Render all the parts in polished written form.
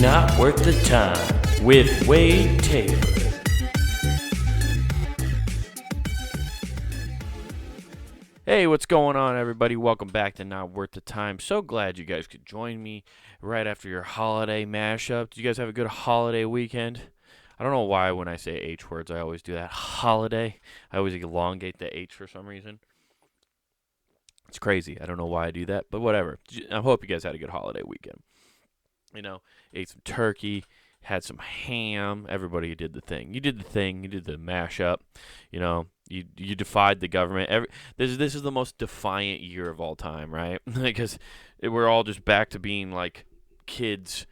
Not Worth the Time with Wade Taylor. Hey, what's going on, everybody? Welcome back to Not Worth the Time. So glad you guys could join me right after your holiday mashup. Did you guys have a good holiday weekend? I don't know why when I say H words, I always do that. Holiday. I always elongate the H for some reason. It's crazy. I don't know why I do that, but whatever. I hope you guys had a good holiday weekend. You know, ate some turkey, had some ham. Everybody did the thing. You did the thing. You did the mashup. You know, you defied the government. This is the most defiant year of all time, right? Because we're all just back to being like kids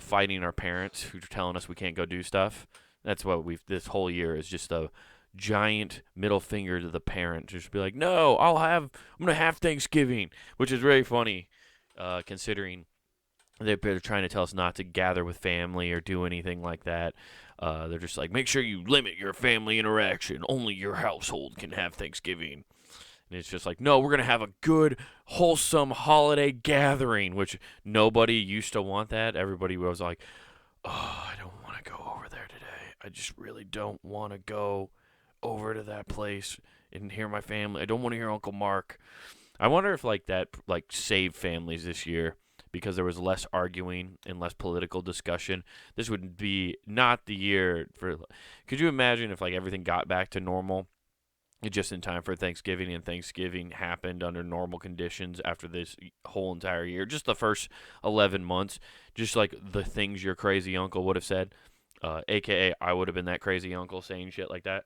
fighting our parents who are telling us we can't go do stuff. That's what this whole year is, just a giant middle finger to the parent. Just be like, no, I'm gonna have Thanksgiving, which is really funny, considering they're trying to tell us not to gather with family or do anything like that. They're just like, make sure you limit your family interaction. Only your household can have Thanksgiving. And it's just like, no, we're going to have a good, wholesome holiday gathering, which nobody used to want that. Everybody was like, oh, I don't want to go over there today. I just really don't want to go over to that place and hear my family. I don't want to hear Uncle Mark. I wonder if that saved families this year, because there was less arguing and less political discussion. This would be not the year for. Could you imagine if everything got back to normal just in time for Thanksgiving, and Thanksgiving happened under normal conditions after this whole entire year, just the first 11 months, just like the things your crazy uncle would have said, a.k.a. I would have been that crazy uncle saying shit like that.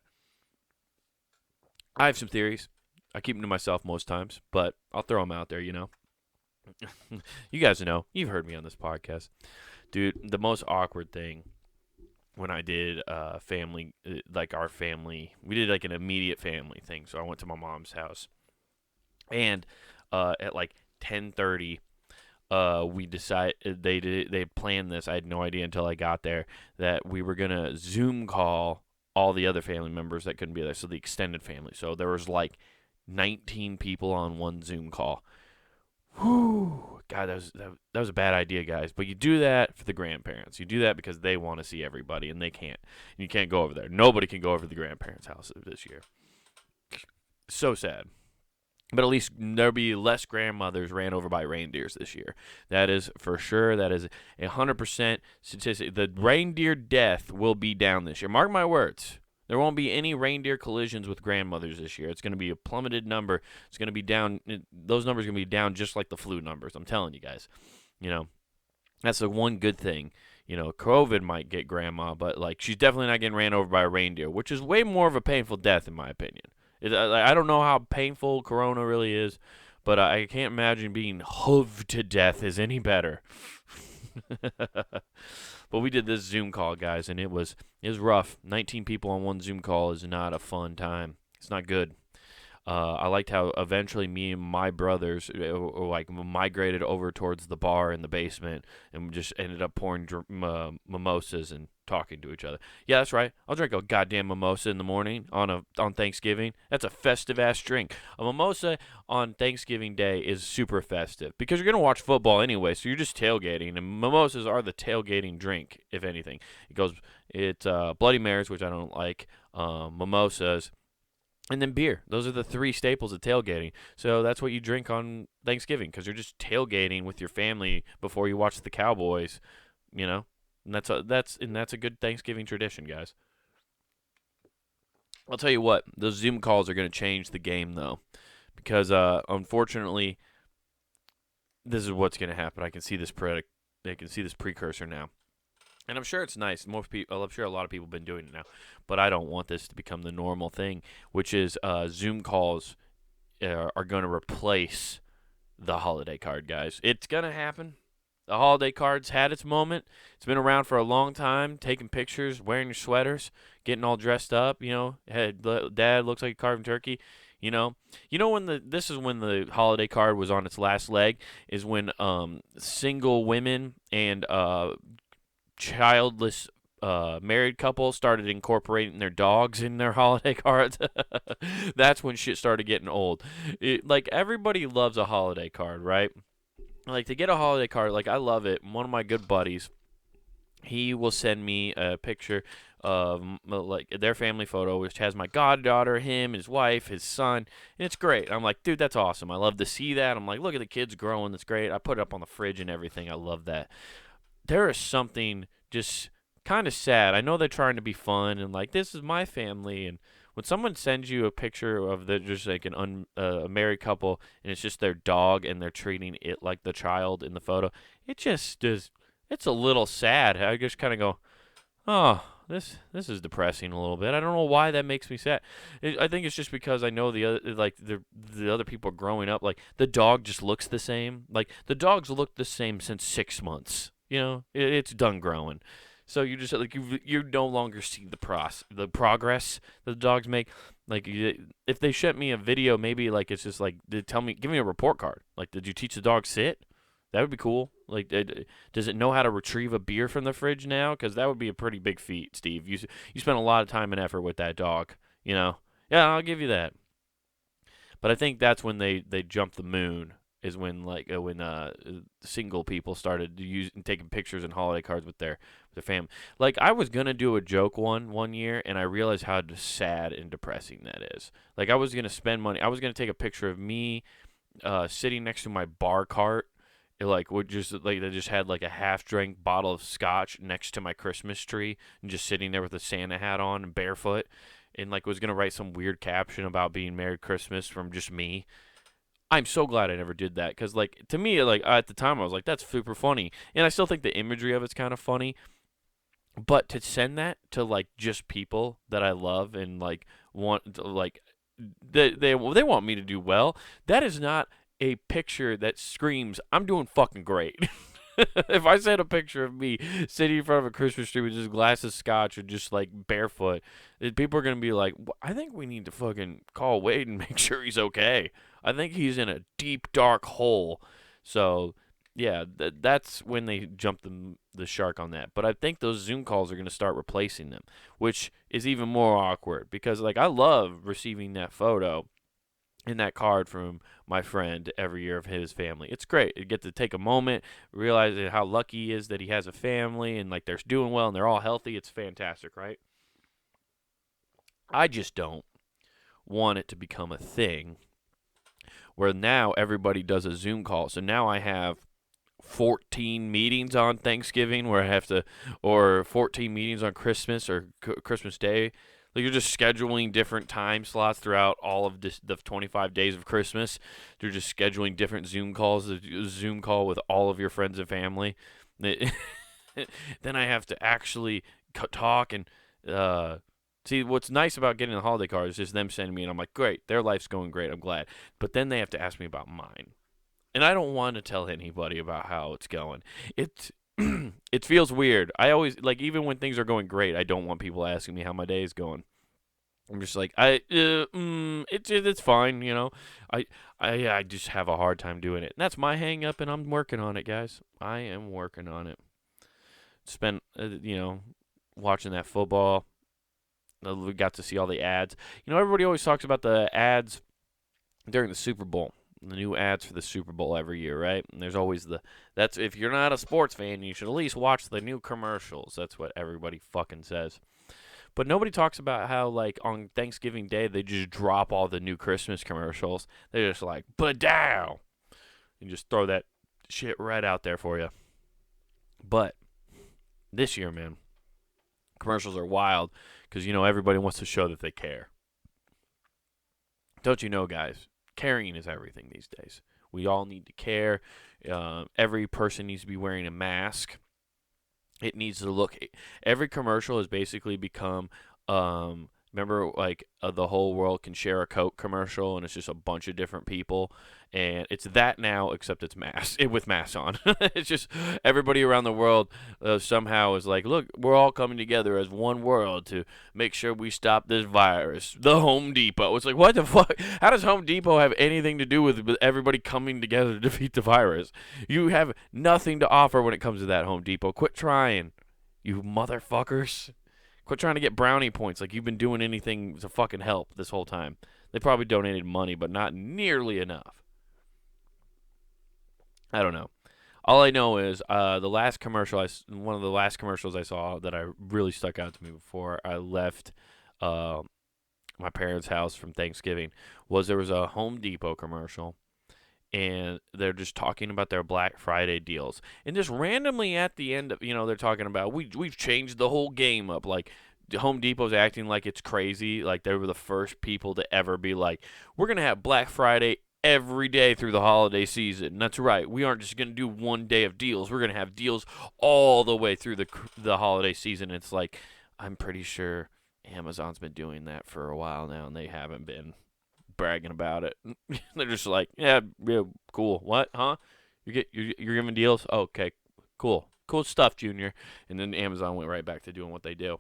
I have some theories. I keep them to myself most times, but I'll throw them out there, you know. You guys know. You've heard me on this podcast. Dude, the most awkward thing when I did family, our family, we did an immediate family thing. So I went to my mom's house. And at 10:30, we decided, they planned this. I had no idea until I got there that we were going to Zoom call all the other family members that couldn't be there. So the extended family. So there was 19 people on one Zoom call. Whew, God, that was a bad idea, guys. But you do that for the grandparents. You do that because they want to see everybody, and they can't. And you can't go over there. Nobody can go over to the grandparents' house this year. So sad. But at least there'll be less grandmothers ran over by reindeers this year. That is for sure. That is 100% statistic. The reindeer death will be down this year. Mark my words. There won't be any reindeer collisions with grandmothers this year. It's going to be a plummeted number. It's going to be down. Those numbers are going to be down just like the flu numbers. I'm telling you guys. You know, that's the one good thing. You know, COVID might get grandma, but she's definitely not getting ran over by a reindeer, which is way more of a painful death in my opinion. I don't know how painful Corona really is, but I can't imagine being hooved to death is any better. But we did this Zoom call, guys, and it was rough. 19 people on one Zoom call is not a fun time. It's not good. I liked how eventually me and my brothers migrated over towards the bar in the basement and just ended up pouring mimosas and talking to each other. Yeah, that's right. I'll drink a goddamn mimosa in the morning on Thanksgiving. That's a festive-ass drink. A mimosa on Thanksgiving Day is super festive because you're going to watch football anyway, so you're just tailgating, and mimosas are the tailgating drink, if anything. It's Bloody Marys, which I don't like, mimosas, and then beer. Those are the three staples of tailgating. So that's what you drink on Thanksgiving because you're just tailgating with your family before you watch the Cowboys, you know. And that's a good Thanksgiving tradition, guys. I'll tell you what, those Zoom calls are going to change the game though, because unfortunately, this is what's going to happen. I can see this precursor now. And I'm sure it's nice. I'm sure a lot of people have been doing it now. But I don't want this to become the normal thing, which is Zoom calls are going to replace the holiday card, guys. It's going to happen. The holiday card's had its moment. It's been around for a long time, taking pictures, wearing your sweaters, getting all dressed up, you know. Dad looks like a carving turkey. You know this is when the holiday card was on its last leg, is when single women and childless married couples started incorporating their dogs in their holiday cards. That's when shit started getting old. Everybody loves a holiday card, right? To get a holiday card, I love it. One of my good buddies, he will send me a picture of like their family photo, which has my goddaughter, him, his wife, his son, and it's great. I'm like, dude, that's awesome. I love to see that. I'm like, look at the kids growing. That's great. I put it up on the fridge and everything. I love that. There is something just kind of sad. I know they're trying to be fun and like this is my family, and when someone sends you a picture of the just like a married couple and it's just their dog and they're treating it like the child in the photo, it just is. It's a little sad. I just kind of go, oh, this is depressing a little bit. I don't know why that makes me sad. I think it's just because I know the other people are growing up. Like the dog just looks the same. Like the dogs look the same since 6 months. It's done growing. So you just like you no longer see the progress that the dogs make. Like if they sent me a video, maybe like it's just like they give me a report card. Like, did you teach the dog sit? That would be cool. Like, does it know how to retrieve a beer from the fridge now? Because that would be a pretty big feat, Steve. You spent a lot of time and effort with that dog. Yeah, I'll give you that. But I think that's when they jumped the moon. Is when single people started taking pictures and holiday cards with their family. Like I was gonna do a joke one year, and I realized how sad and depressing that is. Like I was gonna spend money. I was gonna take a picture of me sitting next to my bar cart. It like would just like they just had like a half-drink bottle of scotch next to my Christmas tree, and just sitting there with a Santa hat on and barefoot, and like was gonna write some weird caption about being Merry Christmas from just me. I'm so glad I never did that because, like, to me, like at the time, I was like, "That's super funny," and I still think the imagery of it's kind of funny. But to send that to like just people that I love and like want, to, like, they want me to do well. That is not a picture that screams, "I'm doing fucking great." If I send a picture of me sitting in front of a Christmas tree with just glass of scotch and just like barefoot, people are gonna be like, "I think we need to fucking call Wade and make sure he's okay. I think he's in a deep dark hole." So yeah, that's when they jumped the shark on that. But I think those Zoom calls are gonna start replacing them, which is even more awkward because like I love receiving that photo in that card from my friend every year of his family. It's great. You get to take a moment, realize how lucky he is that he has a family and like they're doing well and they're all healthy. It's fantastic, right? I just don't want it to become a thing where now everybody does a Zoom call. So now I have 14 meetings on Thanksgiving where I have to, or 14 meetings on Christmas or Christmas Day. Like you're just scheduling different time slots throughout all of the 25 days of Christmas. You're just scheduling different Zoom calls, a Zoom call with all of your friends and family. Then I have to actually talk and see, what's nice about getting the holiday card is just them sending me, and I'm like, great, their life's going great, I'm glad. But then they have to ask me about mine. And I don't want to tell anybody about how it's going. It feels weird. I always like even when things are going great, I don't want people asking me how my day is going. I'm just like it's fine, I just have a hard time doing it. And that's my hang up, and I'm working on it, guys. I am working on it. Spent watching that football. We got to see all the ads. Everybody always talks about the ads during the Super Bowl. The new ads for the Super Bowl every year, right? And there's always that's if you're not a sports fan, you should at least watch the new commercials. That's what everybody fucking says. But nobody talks about how, like, on Thanksgiving Day, they just drop all the new Christmas commercials. They're just like, "Ba-dow!" And just throw that shit right out there for you. But this year, man, commercials are wild because, everybody wants to show that they care. Don't you know, guys? Caring is everything these days. We all need to care. Every person needs to be wearing a mask. It needs to look. Every commercial has basically become. Remember, like the whole world can share a Coke commercial, and it's just a bunch of different people, and it's that now, except it's with masks on. It's just everybody around the world somehow is like, look, we're all coming together as one world to make sure we stop this virus. The Home Depot. It's like, what the fuck? How does Home Depot have anything to do with everybody coming together to defeat the virus? You have nothing to offer when it comes to that, Home Depot. Quit trying, you motherfuckers. Quit trying to get brownie points like you've been doing anything to fucking help this whole time. They probably donated money, but not nearly enough. I don't know. All I know is one of the last commercials I saw that I really stuck out to me before I left uh, my parents' house from Thanksgiving was there was a Home Depot commercial, and they're just talking about their Black Friday deals. And just randomly at the end of, they're talking about we've changed the whole game up. Like Home Depot's acting like it's crazy, like they were the first people to ever be like, we're going to have Black Friday every day through the holiday season. And that's right. We aren't just going to do one day of deals. We're going to have deals all the way through the holiday season. It's like I'm pretty sure Amazon's been doing that for a while now, and they haven't been bragging about it. They're just like, yeah, yeah, cool. What? Huh? You're giving deals? Oh, okay, cool stuff, Junior. And then Amazon went right back to doing what they do.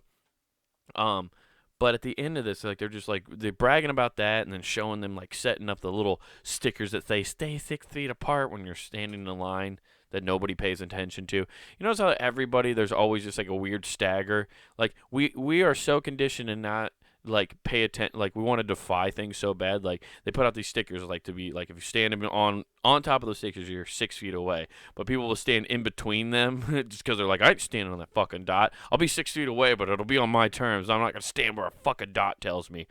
Um, but at the end of this, like they're bragging about that, and then showing them like setting up the little stickers that say "Stay 6 feet apart" when you're standing in line that nobody pays attention to. You notice how there's always just like a weird stagger. Like we are so conditioned to not like pay attention, like we want to defy things so bad. Like they put out these stickers like to be like if you're standing on top of those stickers you're 6 feet away, but people will stand in between them just because they're like, I ain't standing on that fucking dot. I'll be 6 feet away, but it'll be on my terms. I'm not gonna stand where a fucking dot tells me.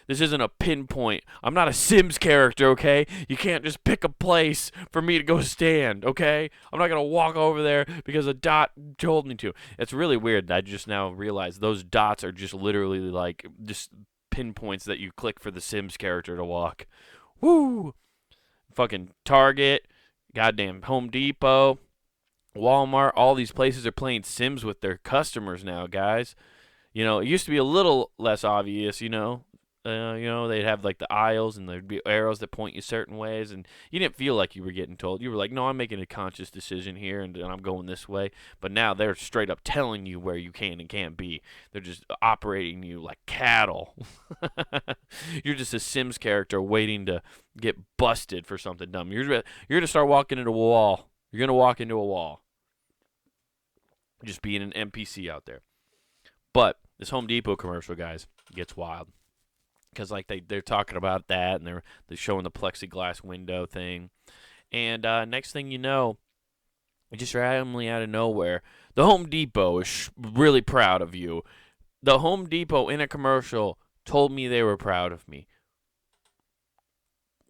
This isn't a pinpoint. I'm not a Sims character, okay? You can't just pick a place for me to go stand, okay? I'm not going to walk over there because a dot told me to. It's really weird. I just now realized those dots are just literally like just pinpoints that you click for the Sims character to walk. Woo! Fucking Target, goddamn Home Depot, Walmart, all these places are playing Sims with their customers now, guys. It used to be a little less obvious, they'd have like the aisles and there'd be arrows that point you certain ways, and you didn't feel like you were getting told. You were like, no, I'm making a conscious decision here, and I'm going this way. But now they're straight up telling you where you can and can't be. They're just operating you like cattle. You're just a Sims character waiting to get busted for something dumb. You're going to start walking into a wall. You're going to walk into a wall. Just being an NPC out there. But this Home Depot commercial, guys, gets wild. Because like they're talking about that, and they're showing the plexiglass window thing, and next thing you know, just randomly out of nowhere, the Home Depot is really proud of you. The Home Depot in a commercial told me they were proud of me.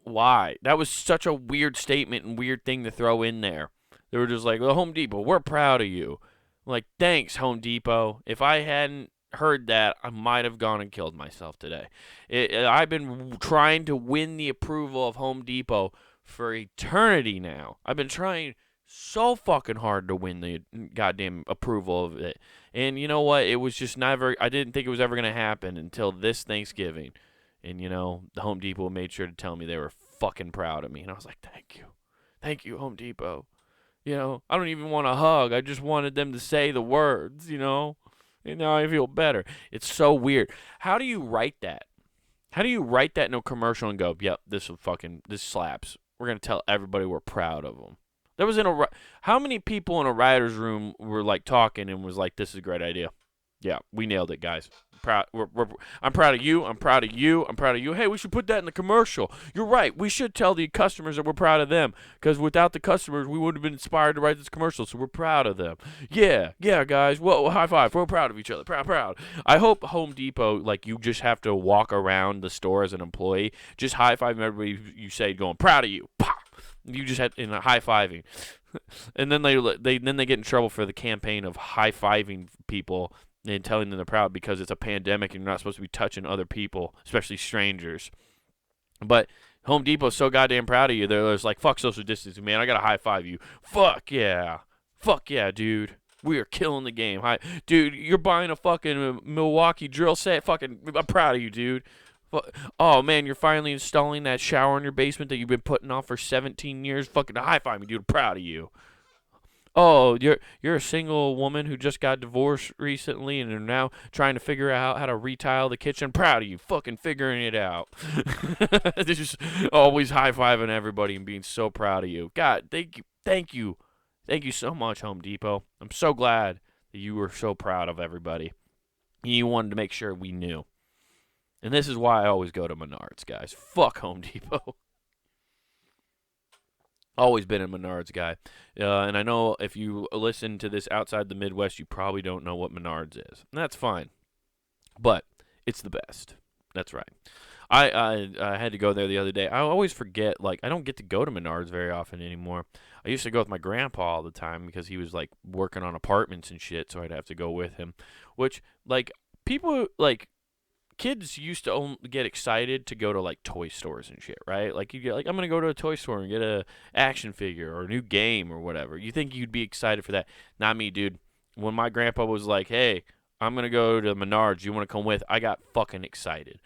Why? That was such a weird statement and weird thing to throw in there. They were just like, the Home Depot, we're proud of you. I'm like, thanks, Home Depot. If I hadn't heard that, I might have gone and killed myself today. I've been trying to win the approval of Home Depot for eternity now. I've been trying so fucking hard to win the goddamn approval of it. And you know what? It was just never, I didn't think it was ever going to happen until this Thanksgiving. And the Home Depot made sure to tell me they were fucking proud of me. And I was like, thank you. Thank you, Home Depot. I don't even want a hug. I just wanted them to say the words, And now I feel better. It's so weird. How do you write that? How do you write that in a commercial and go, yep, this slaps. We're going to tell everybody we're proud of them. That was how many people in a writer's room were like talking and was like, this is a great idea. Yeah, we nailed it, guys. I'm proud of you. I'm proud of you. I'm proud of you. Hey, we should put that in the commercial. You're right. We should tell the customers that we're proud of them, because without the customers, we wouldn't have been inspired to write this commercial, so we're proud of them. Yeah, guys. Whoa, high five. We're proud of each other. Proud. I hope Home Depot, like, you just have to walk around the store as an employee, just high-fiving everybody you say, going, proud of you. Pop. You just have in high-fiving. And then they get in trouble for the campaign of high-fiving people and telling them they're proud because it's a pandemic and you're not supposed to be touching other people, especially strangers. But Home Depot's so goddamn proud of you. They're just like, fuck social distancing, man. I got to high five you. Fuck yeah, dude. We are killing the game. Dude, you're buying a fucking Milwaukee drill set. Fucking, I'm proud of you, dude. Oh, man, you're finally installing that shower in your basement that you've been putting off for 17 years. Fucking high five me, dude. I'm proud of you. Oh, you're a single woman who just got divorced recently and are now trying to figure out how to retile the kitchen. Proud of you, fucking figuring it out. They're just always high-fiving everybody and being so proud of you. God, thank you so much, Home Depot. I'm so glad that you were so proud of everybody. You wanted to make sure we knew. And this is why I always go to Menards, guys. Fuck Home Depot. Always been a Menards guy. And I know if you listen to this outside the Midwest, you probably don't know what Menards is. And that's fine. But it's the best. That's right. I had to go there the other day. I always forget, like, I don't get to go to Menards very often anymore. I used to go with my grandpa all the time because he was, like, working on apartments and shit, so I'd have to go with him. Which, like, people, like, kids used to get excited to go to like toy stores and shit, right? Like you get like I'm gonna go to a toy store and get a action figure or a new game or whatever. You think you'd be excited for that? Not me, dude. When my grandpa was like, "Hey, I'm gonna go to Menards. You want to come with?" I got fucking excited.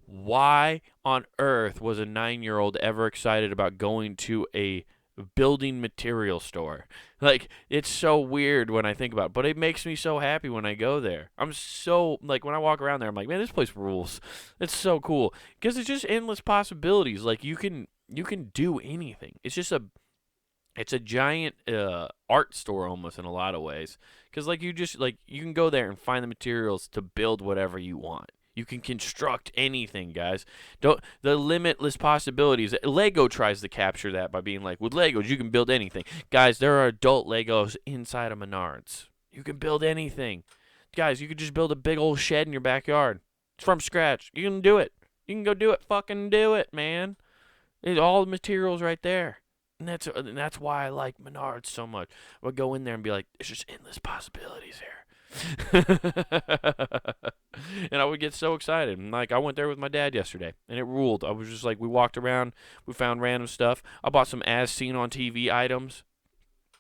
Why on earth was a 9-year-old ever excited about going to a building material store? Like, it's so weird when I think about it, but it makes me so happy when I go there. I'm so, like, when I walk around there, I'm like, man, this place rules. It's so cool because it's just endless possibilities. Like, you can do anything. It's a giant art store almost in a lot of ways because like you can go there and find the materials to build whatever you want. You can construct anything, guys. Don't the limitless possibilities. Lego tries to capture that by being like, with Legos you can build anything. Guys, there are adult Legos inside of Menards. You can build anything. Guys, you could just build a big old shed in your backyard. It's from scratch. You can do it. You can go do it. Fucking do it, man. There's all the materials right there. And that's why I like Menards so much. I would go in there and be like, there's just endless possibilities here. And I would get so excited. And like I went there with my dad yesterday and it ruled. I was just like we walked around, we found random stuff. I bought some as seen on TV items.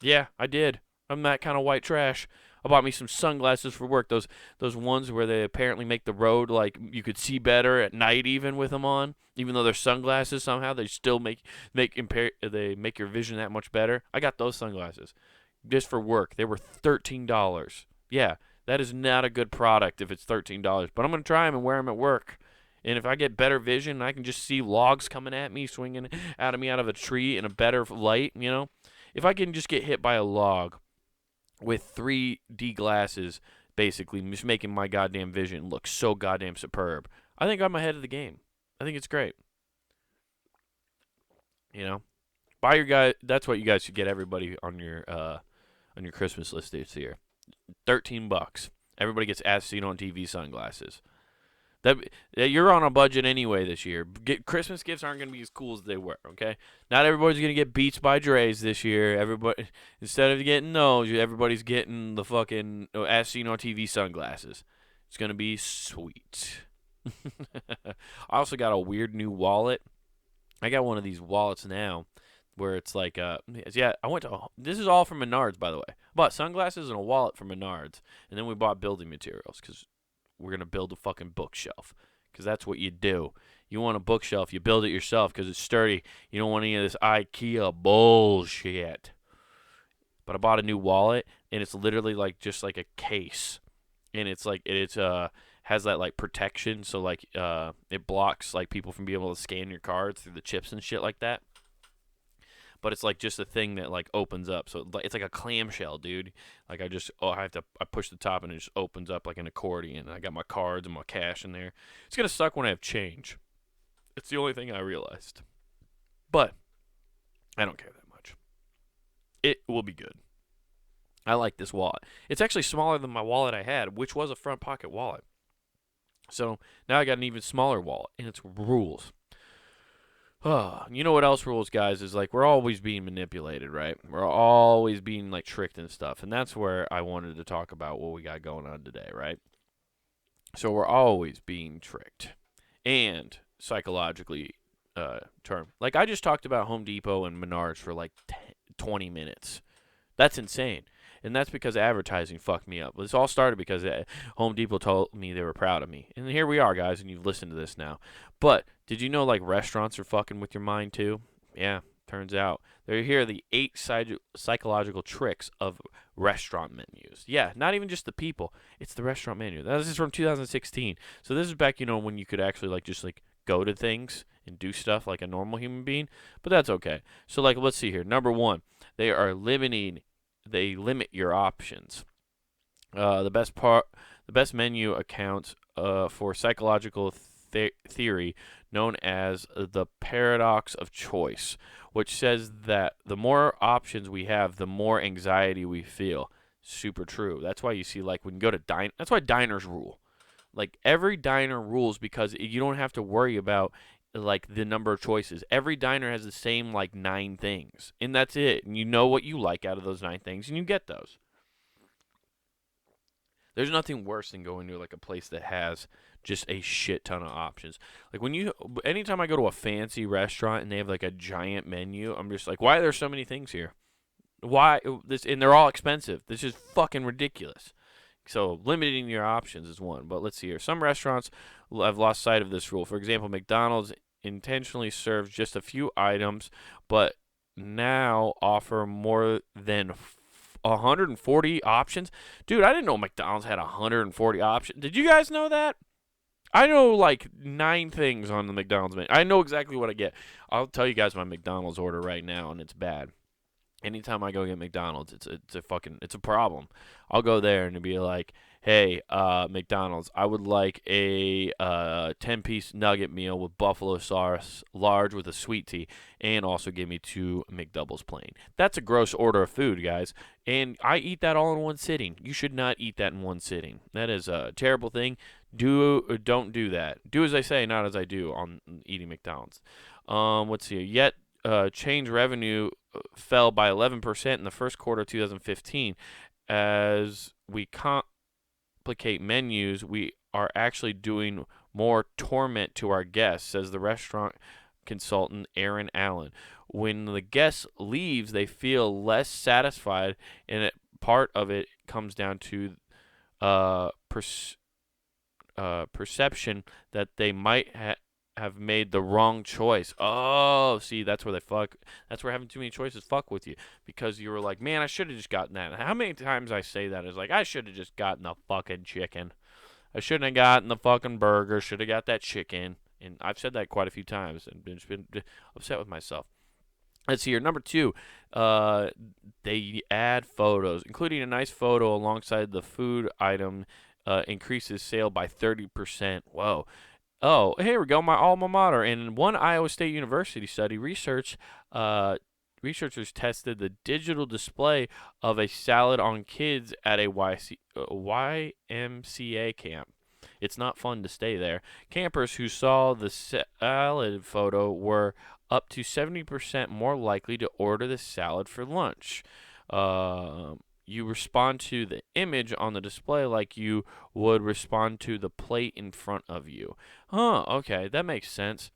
Yeah, I did. I'm that kind of white trash. I bought me some sunglasses for work. Those ones where they apparently make the road like you could see better at night even with them on. Even though they're sunglasses somehow they still they make your vision that much better. I got those sunglasses just for work. They were $13. Yeah, that is not a good product if it's $13, but I'm going to try them and wear them at work. And if I get better vision, I can just see logs coming at me, swinging out of me out of a tree in a better light, you know? If I can just get hit by a log with 3D glasses, basically, just making my goddamn vision look so goddamn superb, I think I'm ahead of the game. I think it's great. You know? Buy your guy. That's what you guys should get everybody on your Christmas list this year. $13. Everybody gets as seen on TV sunglasses. That you're on a budget anyway this year. Christmas gifts aren't going to be as cool as they were. Okay, not everybody's going to get Beats by Dre's this year. Everybody, instead of getting those, everybody's getting the fucking as seen on TV sunglasses. It's going to be sweet. I also got a weird new wallet. I got one of these wallets now where it's like yeah, I went to this is all from Menards, by the way. I bought sunglasses and a wallet from Menards, and then we bought building materials because we're gonna build a fucking bookshelf because that's what you do. You want a bookshelf, you build it yourself because it's sturdy. You don't want any of this IKEA bullshit. But I bought a new wallet and it's literally like just like a case, and it's like it's has that like protection, so like it blocks like people from being able to scan your cards through the chips and shit like that. But it's like just a thing that like opens up. So it's like a clamshell, dude. Like I push the top and it just opens up like an accordion. And I got my cards and my cash in there. It's gonna suck when I have change. It's the only thing I realized. But I don't care that much. It will be good. I like this wallet. It's actually smaller than my wallet I had, which was a front pocket wallet. So now I got an even smaller wallet, and it's rules. Oh, you know what else rules, guys, is like we're always being manipulated, right? We're always being like tricked and stuff. And that's where I wanted to talk about what we got going on today, right? So we're always being tricked and psychologically termed. Like I just talked about Home Depot and Menards for like 20 minutes. That's insane. And that's because advertising fucked me up. This all started because Home Depot told me they were proud of me. And here we are, guys, and you've listened to this now. But did you know, like, restaurants are fucking with your mind, too? Yeah, turns out. They're here are the 8 psychological tricks of restaurant menus. Yeah, not even just the people. It's the restaurant menu. This is from 2016. So this is back, when you could actually, like, just, like, go to things and do stuff like a normal human being. But that's okay. So, like, let's see here. Number 1, they limit your options. The best menu accounts for psychological theory known as the paradox of choice, which says that the more options we have, the more anxiety we feel. Super true. That's why you see, like, when you go to that's why diners rule. Like, every diner rules because you don't have to worry about, like, the number of choices. Every diner has the same, like, 9 things, and that's it. And you know what you like out of those 9 things, and you get those. There's nothing worse than going to, like, a place that has just a shit ton of options. Like, anytime I go to a fancy restaurant and they have, like, a giant menu, I'm just like, why are there so many things here? Why this? And they're all expensive. This is fucking ridiculous. So limiting your options is one. But let's see here. Some restaurants have lost sight of this rule. For example, McDonald's intentionally serves just a few items, but now offer more than 140 options. Dude, I didn't know McDonald's had 140 options. Did you guys know that? I know like 9 things on the McDonald's menu. I know exactly what I get. I'll tell you guys my McDonald's order right now, and it's bad. Anytime I go get McDonald's, it's a problem. I'll go there and be like, hey, McDonald's, I would like a 10-piece nugget meal with buffalo sauce, large with a sweet tea, and also give me 2 McDoubles plain. That's a gross order of food, guys, and I eat that all in one sitting. You should not eat that in one sitting. That is a terrible thing. Don't do that. Do as I say, not as I do on eating McDonald's. Let's see. Yet, change revenue fell by 11% in the first quarter of 2015. As we complicate menus, we are actually doing more torment to our guests, says the restaurant consultant Aaron Allen. When the guest leaves, they feel less satisfied, and part of it comes down to perception that they might have made the wrong choice. Oh, see, that's where that's where having too many choices fuck with you, because you were like, man, I should have just gotten that. How many times I say that is like, I should have just gotten the fucking chicken. I shouldn't have gotten the fucking burger. Should have got that chicken. And I've said that quite a few times and just been upset with myself. Let's see here. Number 2, they add photos, including a nice photo alongside the food item. Increases sale by 30%. Whoa. Oh, here we go, my alma mater. In one Iowa State University study, researchers tested the digital display of a salad on kids at a YMCA camp. It's not fun to stay there. Campers who saw the salad photo were up to 70% more likely to order the salad for lunch. You respond to the image on the display like you would respond to the plate in front of you. Huh, okay, that makes sense.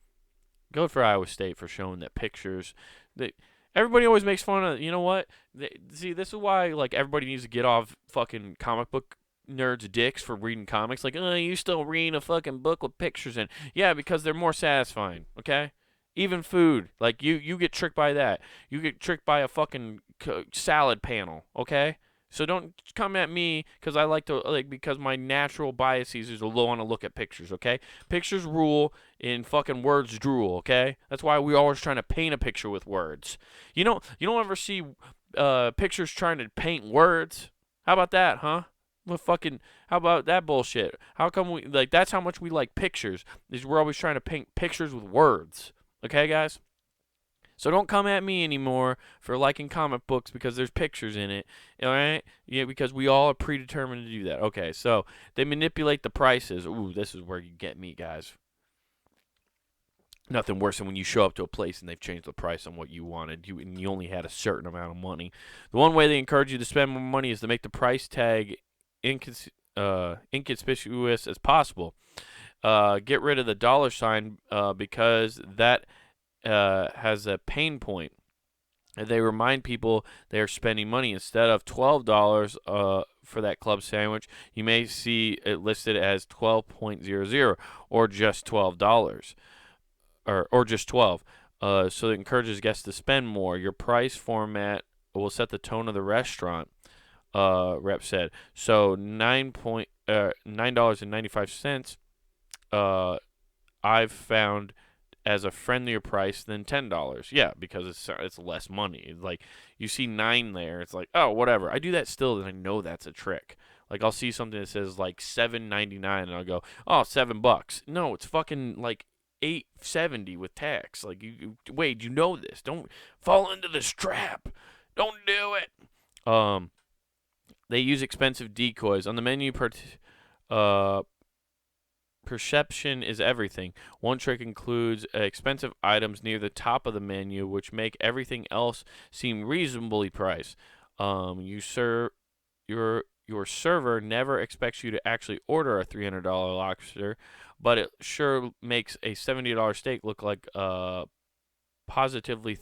Good for Iowa State for showing that pictures. Everybody always makes fun of, you know what? See, this is why, like, everybody needs to get off fucking comic book nerds' dicks for reading comics. Like, you still reading a fucking book with pictures in. Yeah, because they're more satisfying, okay? Even food, like, you get tricked by that. You get tricked by a fucking salad panel, okay? So don't come at me because I because my natural biases is to want to look at pictures, okay? Pictures rule and fucking words drool, okay? That's why we're always trying to paint a picture with words. You don't ever see pictures trying to paint words. How about that, huh? How about that bullshit? How come that's how much we like pictures, is we're always trying to paint pictures with words. Okay, guys? So don't come at me anymore for liking comic books because there's pictures in it, all right? Yeah, because we all are predetermined to do that. Okay, so they manipulate the prices. Ooh, this is where you get me, guys. Nothing worse than when you show up to a place and they've changed the price on what you wanted, and you only had a certain amount of money. The one way they encourage you to spend more money is to make the price tag inconspicuous as possible. Get rid of the dollar sign because that has a pain point. They remind people they are spending money. Instead of $12 for that club sandwich, you may see it listed as $12.00 or just $12 or just 12. So it encourages guests to spend more. Your price format will set the tone of the restaurant. Rep said. So $9.95. I've found as a friendlier price than $10. Yeah, because it's less money. Like, you see 9 there, it's like, oh, whatever. I do that still, and I know that's a trick. Like I'll see something that says like $7.99, and I'll go, oh, $7. No, it's fucking like $8.70 with tax. Like Wade, you know this. Don't fall into this trap. Don't do it. They use expensive decoys on the menu. Uh, Perception is everything. One trick includes expensive items near the top of the menu, which make everything else seem reasonably priced. You serve your server never expects you to actually order a $300 lobster, but it sure makes a $70 steak look like positively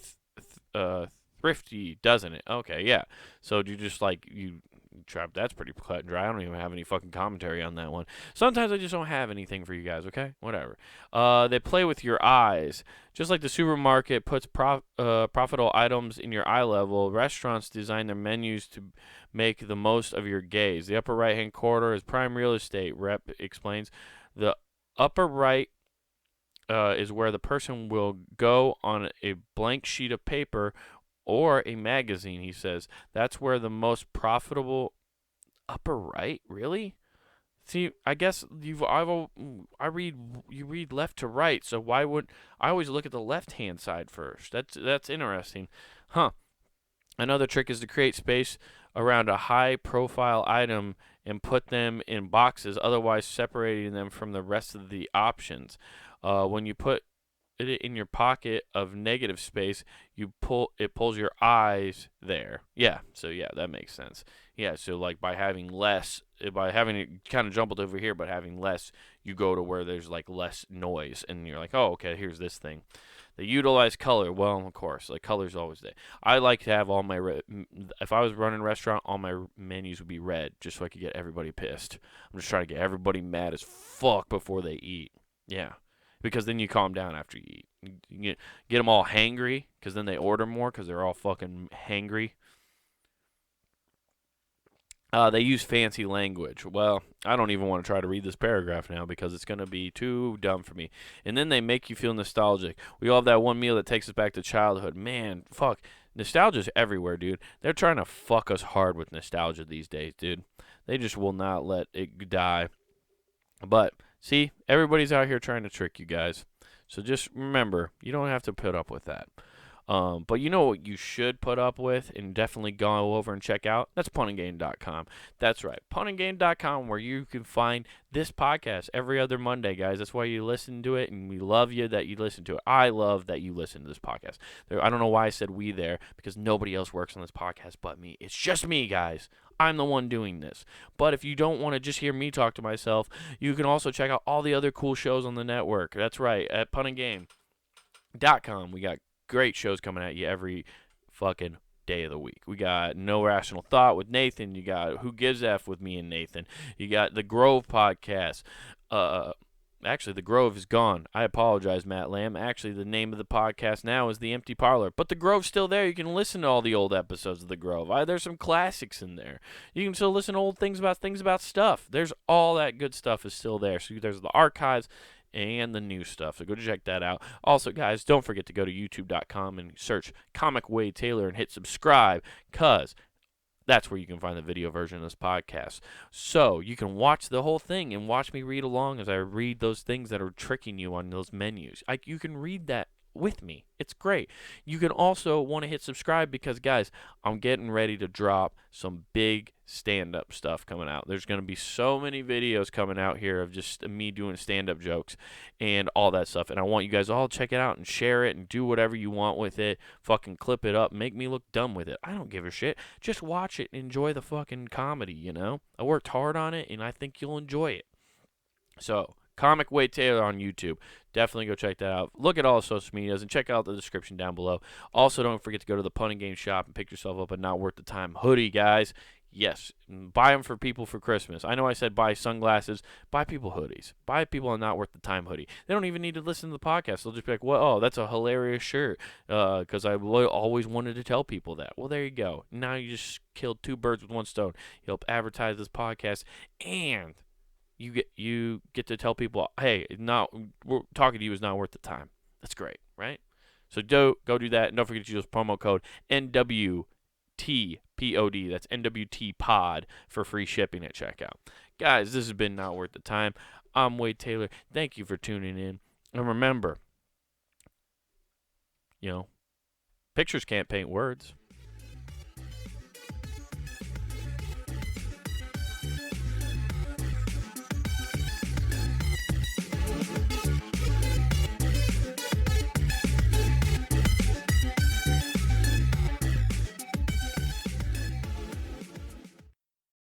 thrifty, doesn't it? Okay, yeah. So do you just like you trap? That's pretty cut and dry. I don't even have any fucking commentary on that one. Sometimes I just don't have anything for you guys. Okay, whatever. They play with your eyes, just like the supermarket puts profitable items in your eye level. Restaurants design their menus to make the most of your gaze. The upper right hand corner is prime real estate. Rep explains. The upper right is where the person will go on a blank sheet of paper or a magazine, he says. That's where the most profitable. Upper right? Really? See, I guess you read left to right, so why would I always look at the left-hand side first? That's interesting. Huh. Another trick is to create space around a high-profile item and put them in boxes, otherwise separating them from the rest of the options. When you put it in your pocket of negative space, it pulls your eyes there. Yeah, so yeah, that makes sense. Yeah, so like by having it kind of jumbled over here, but having less, you go to where there's like less noise, and you're like, oh, okay, here's this thing. They utilize color. Well, of course, like color's always there. I like to have all my if I was running a restaurant, all my menus would be red, just so I could get everybody pissed. I'm just trying to get everybody mad as fuck before they eat. Yeah, because then you calm down after you eat. You get them all hangry, because then they order more because they're all fucking hangry. They use fancy language. Well, I don't even want to try to read this paragraph now because it's going to be too dumb for me. And then they make you feel nostalgic. We all have that one meal that takes us back to childhood. Man, fuck. Nostalgia's everywhere, dude. They're trying to fuck us hard with nostalgia these days, dude. They just will not let it die. But, see, everybody's out here trying to trick you guys. So just remember, you don't have to put up with that. But you know what you should put up with and definitely go over and check out? That's punandgame.com. That's right, punandgame.com, where you can find this podcast every other Monday, guys. That's why you listen to it, and we love you that you listen to it. I love that you listen to this podcast. I don't know why I said we there, because nobody else works on this podcast but me. It's just me, guys. I'm the one doing this. But if you don't want to just hear me talk to myself, you can also check out all the other cool shows on the network. That's right, at punandgame.com. We got great shows coming at you every fucking day of the week. We got No Rational Thought with Nathan. You got Who Gives F with me and Nathan. You got the Grove podcast. Actually, the Grove is gone. I apologize, Matt Lamb. Actually, the name of the podcast now is The Empty Parlor. But the Grove's still there. You can listen to all the old episodes of the Grove. There's some classics in there. You can still listen to old things about stuff. There's all that good stuff is still there. So there's the archives and the new stuff. So go check that out. Also, guys, don't forget to go to youtube.com and search Comic Wade Taylor and hit subscribe, because that's where you can find the video version of this podcast. So you can watch the whole thing and watch me read along as I read those things that are tricking you on those menus. You can read that with me. It's great. You can also want to hit subscribe because, guys, I'm getting ready to drop some big stand-up stuff coming out. There's going to be so many videos coming out here of just me doing stand-up jokes and all that stuff. And I want you guys all to check it out and share it and do whatever you want with it. Fucking clip it up. Make me look dumb with it. I don't give a shit. Just watch it and enjoy the fucking comedy, you know? I worked hard on it, and I think you'll enjoy it. So, Comic Wade Taylor on YouTube. Definitely go check that out. Look at all the social medias and check out the description down below. Also, don't forget to go to the Pun and Game shop and pick yourself up a Not Worth the Time hoodie, guys. Yes, buy them for people for Christmas. I know I said buy sunglasses. Buy people hoodies. Buy people a Not Worth the Time hoodie. They don't even need to listen to the podcast. They'll just be like, "Well, oh, that's a hilarious shirt," because I always wanted to tell people that. Well, there you go. Now you just killed two birds with one stone. You help advertise this podcast, and you get to tell people, hey, talking to you is not worth the time. That's great, right? So go do that, and don't forget to use promo code NWT POD. That's NWT Pod for free shipping at checkout. Guys, this has been Not Worth the Time. I'm Wade Taylor. Thank you for tuning in. And remember, pictures can't paint words.